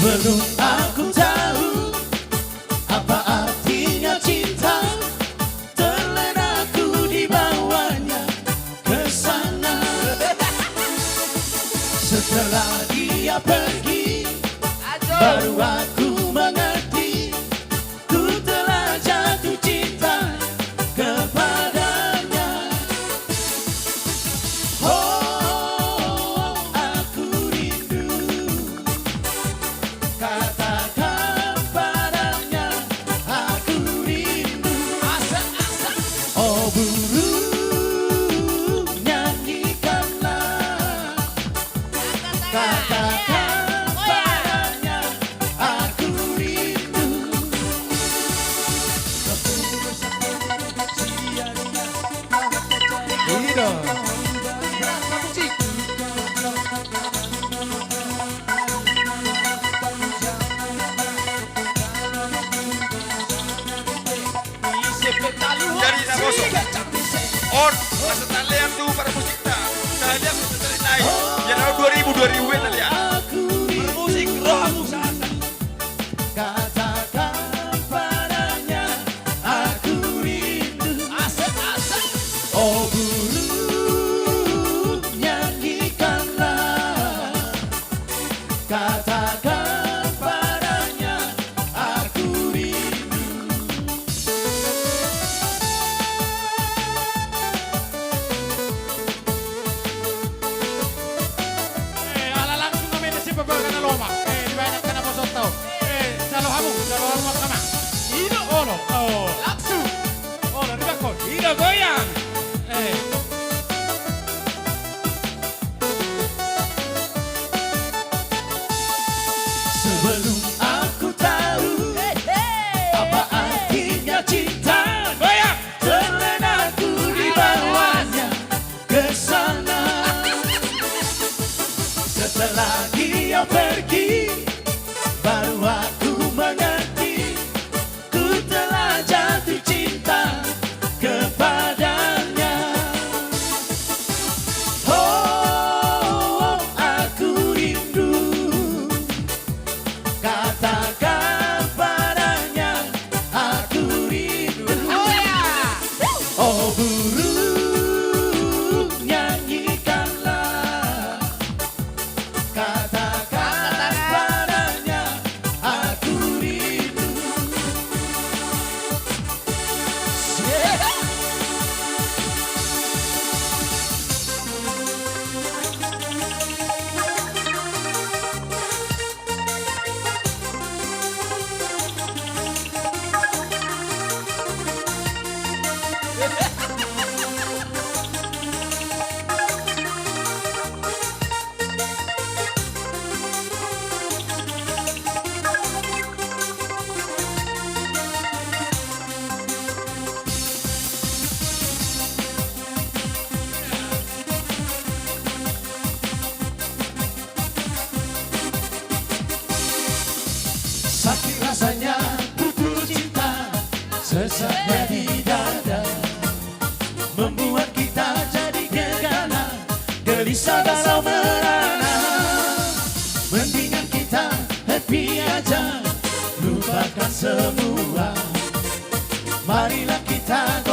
Sebelum aku tahu apa artinya cinta, terlena aku dibawanya ke sana. Setelah dia pergi, baru aku mengerti, ku telah jatuh cinta kepadanya. Oh, aku rindu, katakan padanya, aku rindu. Oh burung, nyanyikanlah, katakan padanya, aku rindu. Ini dong. Dari na kosong. On, masa talian tuh para musiknya. Nah, dia masa talian. Ya, 2000 talian. Bermusik roh usaha. Katakan padanya, aku rindu. Oh burung, nyanyikanlah, katakan padanya, aku rindu. Ala langsung kami nasi beberapa na loma. Dibanyak ka na po sa tao. Salo hamu kama. Ino olo. Oh, langsung. Olo, ribako. Ino goyang. Sebelum aku tahu apa artinya cinta, Goyang. terlena aku dibawanya ke sana. Setelah dia pergi, baru aku mengerti, ku telah jatuh cinta kepadanya. Oh, aku rindu, katakan padanya, aku rindu. Oh burung, nyanyikanlah, katakan padanya, aku rindu. Sakit rasanya putus cinta, sesaknya di dada, membuat kita jadi gegana, gelisah galau merana. Mendingan kita happy aja, lupakan semua. Marilah kita